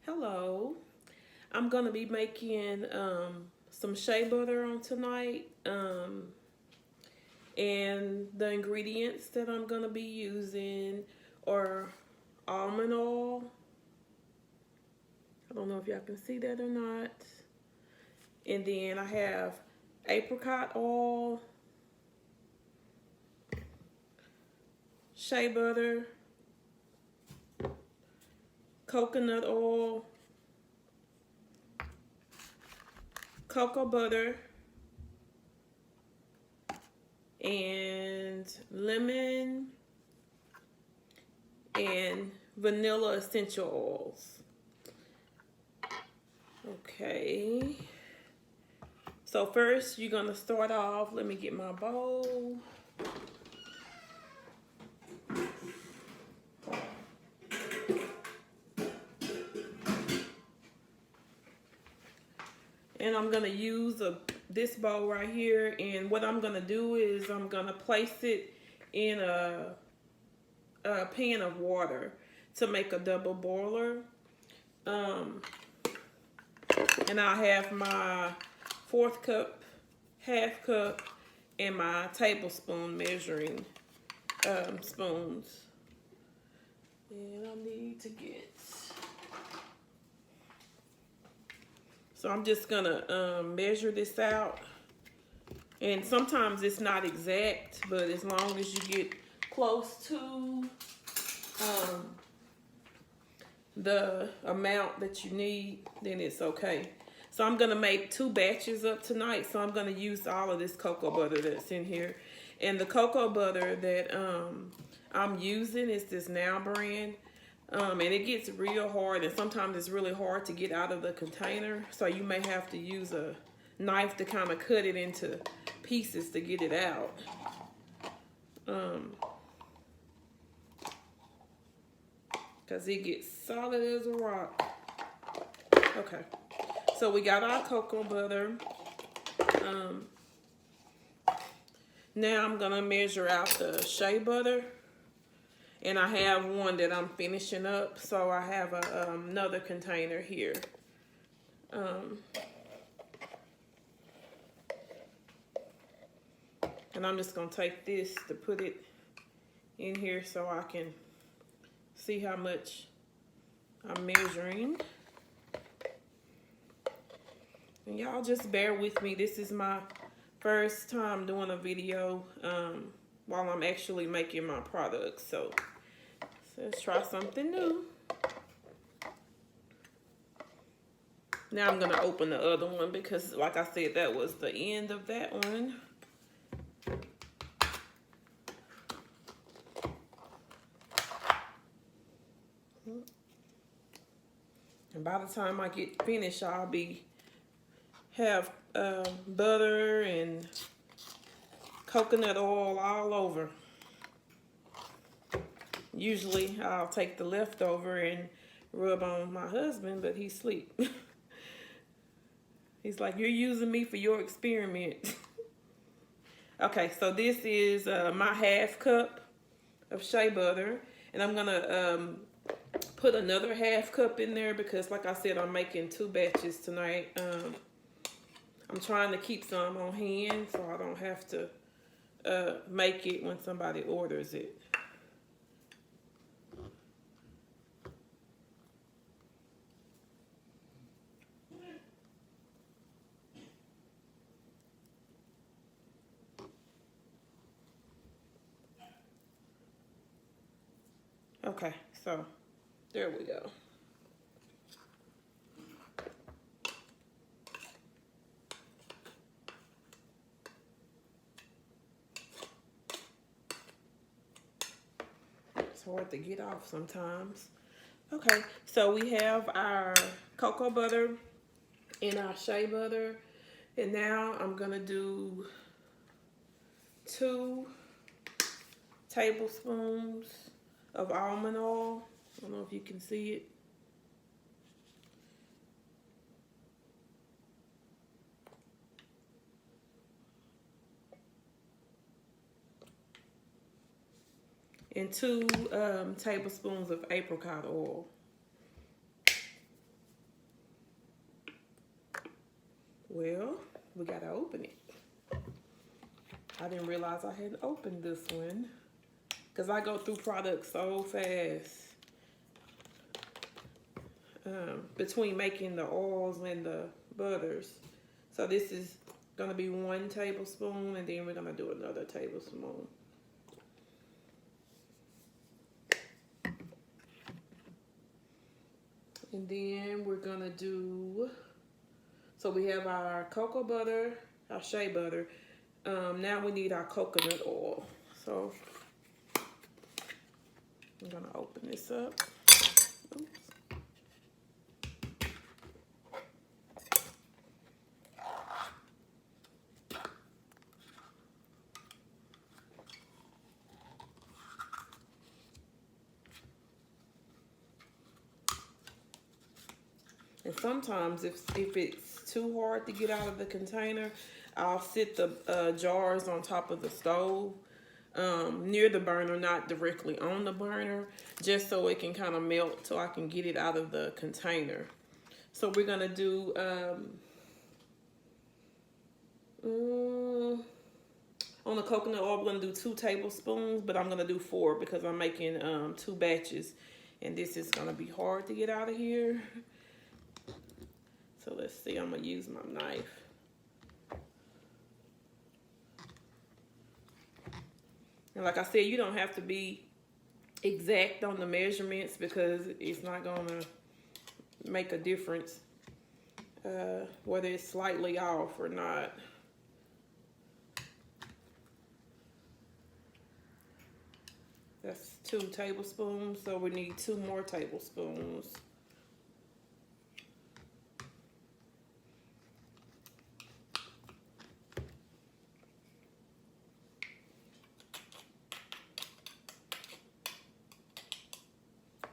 Hello. I'm gonna be making some shea butter on tonight, and the ingredients that I'm gonna be using are almond oil. I don't know if y'all can see that or not. And then I have apricot oil, shea butter, coconut oil, cocoa butter, and lemon and vanilla essential oils. Okay. So first you're gonna start off, let me get my bowl. And I'm gonna use this bowl right here, and what I'm gonna do is I'm gonna place it in a pan of water to make a double boiler. And I'll have my fourth cup, half cup, and my tablespoon measuring spoons. And I need to get, so I'm just gonna measure this out. And sometimes it's not exact, but as long as you get close to the amount that you need, then it's okay. So I'm gonna make 2 batches up tonight. So I'm gonna use all of this cocoa butter that's in here. And the cocoa butter that I'm using is this Now brand. And it gets real hard, and sometimes it's really hard to get out of the container. So you may have to use a knife to kind of cut it into pieces to get it out. Because it gets solid as a rock. Okay, so we got our cocoa butter. Now I'm gonna measure out the shea butter. And I have one that I'm finishing up, so I have another container here. And I'm just gonna take this to put it in here so I can see how much I'm measuring. And y'all just bear with me. This is my first time doing a video while I'm actually making my products. So let's try something new. Now I'm gonna open the other one because, like I said, that was the end of that one. And by the time I get finished, I'll have butter and coconut oil all over. Usually I'll take the leftover and rub on my husband, but he's asleep. He's like, "You're using me for your experiment." Okay, so this is my half cup of shea butter, and I'm gonna put another half cup in there because, like I said, I'm making 2 batches tonight. I'm trying to keep some on hand so I don't have to make it when somebody orders it. Okay, so there we go. It's hard to get off sometimes. Okay, so we have our cocoa butter and our shea butter. And now I'm gonna do 2 tablespoons of almond oil. I don't know if you can see it. And 2 tablespoons of apricot oil. Well, we gotta open it. I didn't realize I hadn't opened this one because I go through products so fast. Between making the oils and the butters. So this is gonna be 1 tablespoon, and then we're gonna do another tablespoon. And then we're gonna do, so we have our cocoa butter, our shea butter. Now we need our coconut oil. So I'm gonna open this up. Oops. And sometimes if it's too hard to get out of the container, I'll sit the jars on top of the stove near the burner, not directly on the burner, just so it can kind of melt so I can get it out of the container. So we're going to do on the coconut oil, I'm going to do 2 tablespoons, but I'm going to do 4 because I'm making 2 batches. And this is going to be hard to get out of here. So let's see, I'm gonna use my knife. And like I said, you don't have to be exact on the measurements because it's not gonna make a difference whether it's slightly off or not. That's 2 tablespoons, so we need 2 more tablespoons.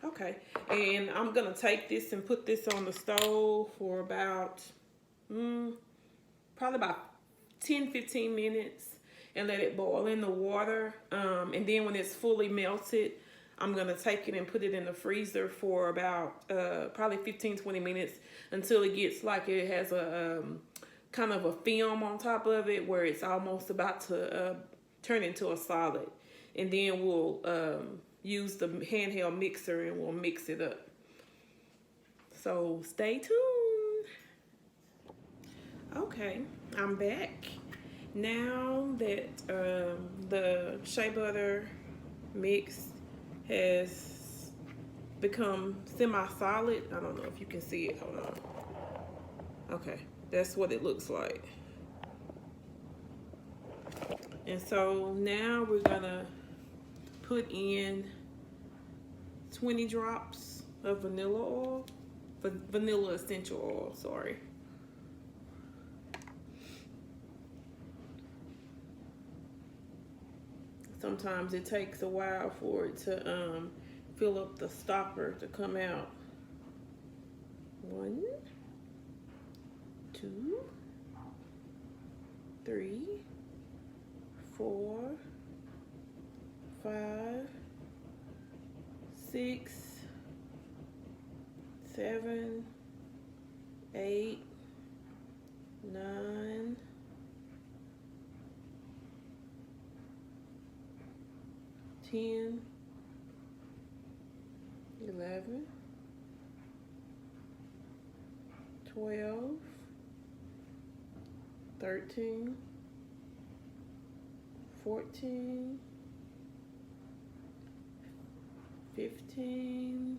Okay, and I'm gonna take this and put this on the stove for about, probably about 10-15 minutes and let it boil in the water. And then when it's fully melted, I'm gonna take it and put it in the freezer for about probably 15-20 minutes until it gets like it has a kind of a film on top of it where it's almost about to turn into a solid. And then we'll use the handheld mixer and we'll mix it up. So stay tuned. Okay, I'm back. Now that the shea butter mix has become semi-solid, I don't know if you can see it, hold on. Okay, that's what it looks like. And so now we're gonna put in 20 drops of vanilla oil, vanilla essential oil, sorry. Sometimes it takes a while for it to fill up the stopper to come out. 1, 2, 3, 4, 5, 6, 7, 8, 9, 10, 11, 12, 13, 14, 15,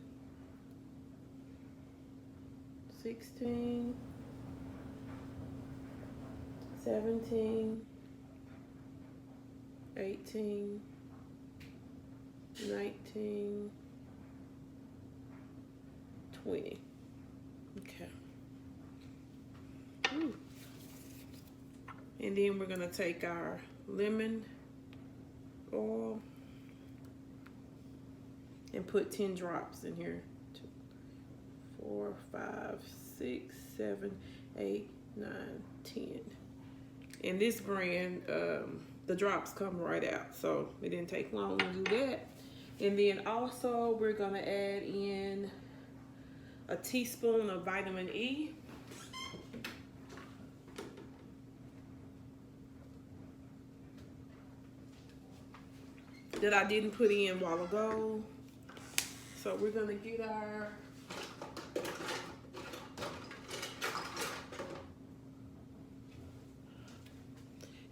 16, 17, 18, 19, 20. Okay. Ooh. And then we're gonna take our lemon oil and put 10 drops in here. 2, 4, 5, 6, 7, 8, 9, 10. And this brand, the drops come right out, so it didn't take long to do that. And then also we're gonna add in a teaspoon of vitamin E. that I didn't put in a while ago. So we're gonna get our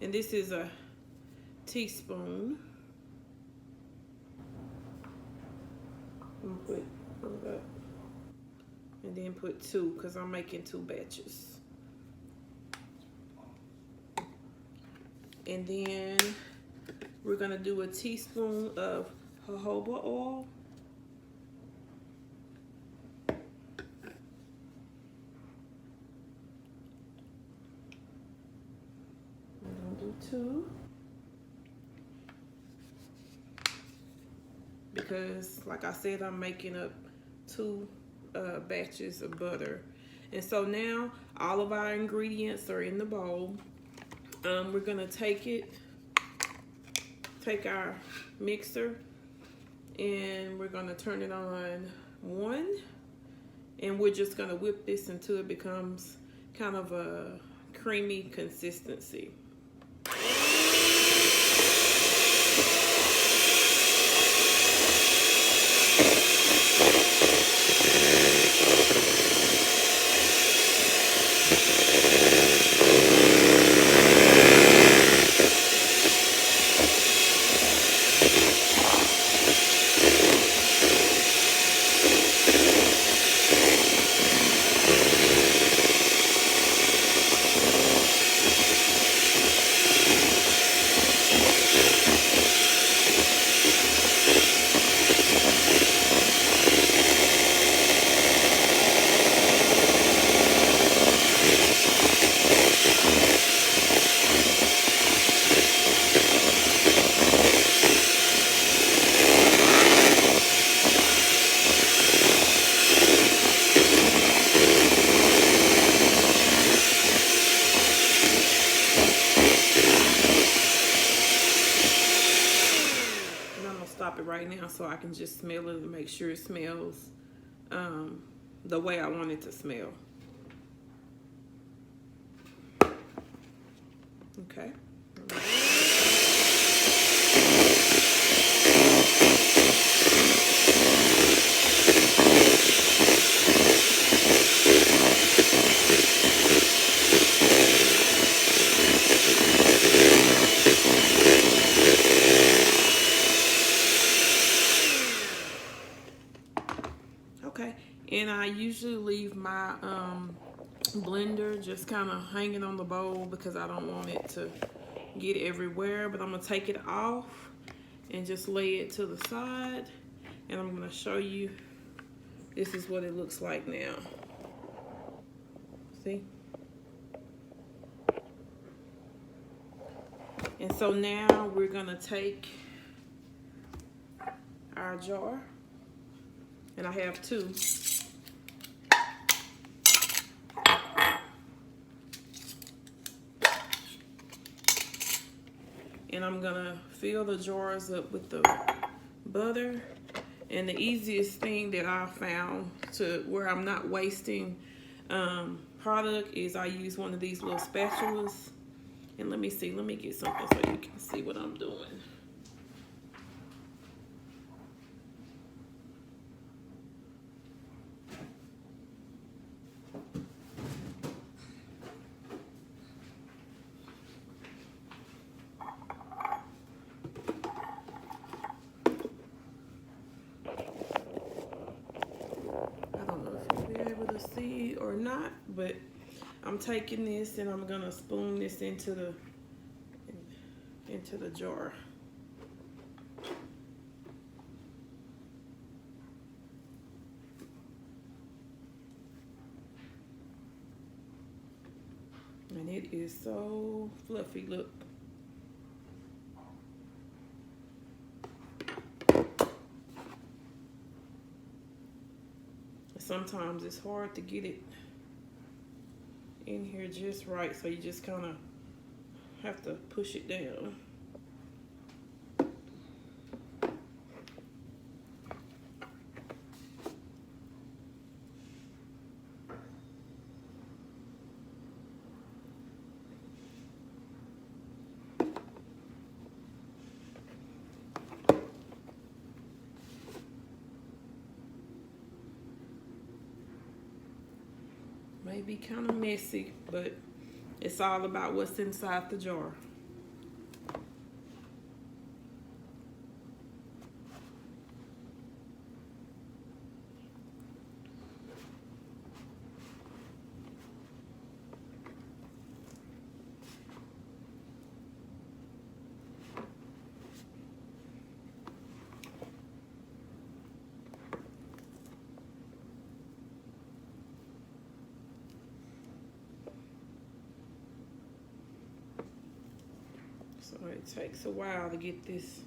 and this is a teaspoon. I'm gonna put and then put 2 because I'm making 2 batches. And then we're gonna do a teaspoon of jojoba oil. I'm gonna do 2. Because like I said, I'm making up 2 batches of butter. And so now all of our ingredients are in the bowl. We're gonna take our mixer, and we're gonna turn it on 1, and we're just gonna whip this until it becomes kind of a creamy consistency. Right now, so I can just smell it and make sure it smells the way I want it to smell. Okay. And I usually leave my blender just kind of hanging on the bowl because I don't want it to get everywhere. But I'm going to take it off and just lay it to the side. And I'm going to show you, this is what it looks like now. See? And so now we're going to take our jar. And I have 2. And I'm gonna fill the jars up with the butter. And the easiest thing that I found to where I'm not wasting product is I use one of these little spatulas. And let me get something so you can see what I'm doing. See or not, but I'm taking this and I'm gonna spoon this into the jar. And it is so fluffy, look. Sometimes it's hard to get it in here just right, so you just kind of have to push it down. May be kind of messy, but it's all about what's inside the jar. So it takes a while to get this,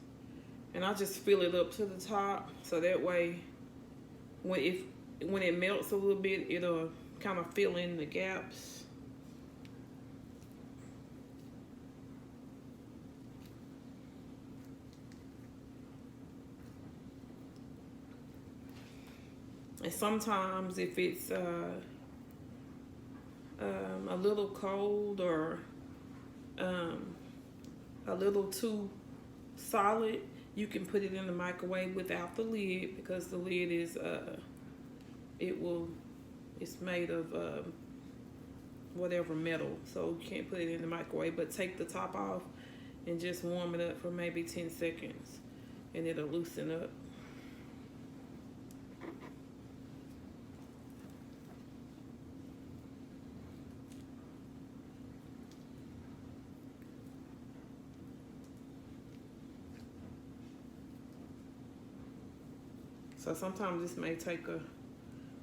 and I just fill it up to the top, so that way when it melts a little bit, it'll kind of fill in the gaps. And sometimes if it's a little cold or a little too solid, you can put it in the microwave without the lid, because the lid is it's made of whatever metal, so you can't put it in the microwave. But take the top off and just warm it up for maybe 10 seconds and it'll loosen up. So sometimes this may take a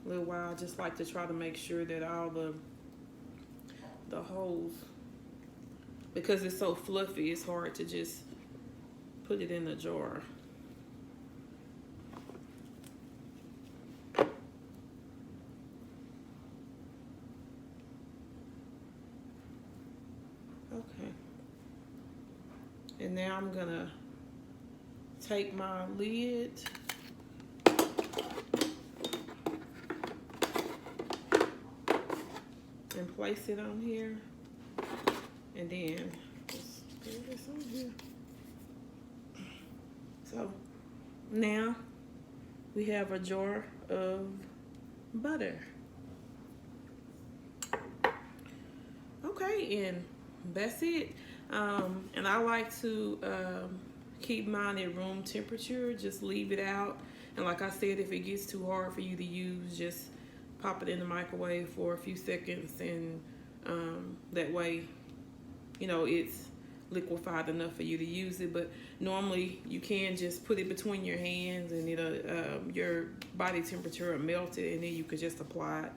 little while. I just like to try to make sure that all the holes, because it's so fluffy, it's hard to just put it in the jar. Okay. And now I'm gonna take my lid and place it on here, and then just put this on here. So now we have a jar of butter. Okay, and that's it. And I like to keep mine at room temperature. Just leave it out, and like I said, if it gets too hard for you to use, just pop it in the microwave for a few seconds, and that way, you know, it's liquefied enough for you to use it. But normally you can just put it between your hands, and it'll your body temperature will melt it, and then you could just apply it.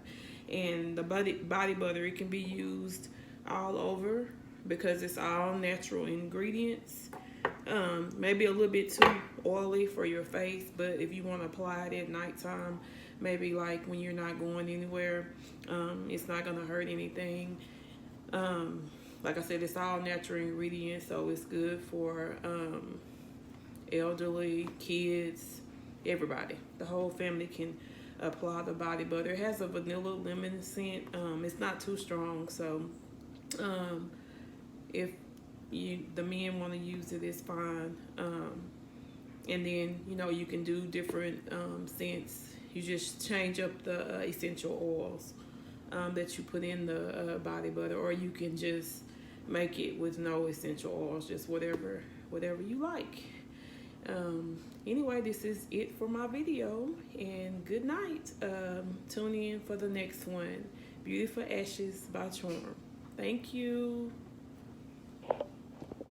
And the body butter, it can be used all over because it's all natural ingredients. Maybe a little bit too oily for your face, but if you want to apply it at nighttime, maybe like when you're not going anywhere, it's not gonna hurt anything. Like I said, it's all natural ingredients, so it's good for elderly, kids, everybody. The whole family can apply the body butter. It has a vanilla lemon scent. It's not too strong, so if the men want to use it, it's fine. And then, you know, you can do different scents. You just change up the essential oils that you put in the body butter, or you can just make it with no essential oils, just whatever you like. Anyway, this is it for my video, and good night. Tune in for the next one. Beautiful Ashes by Charm. Thank you.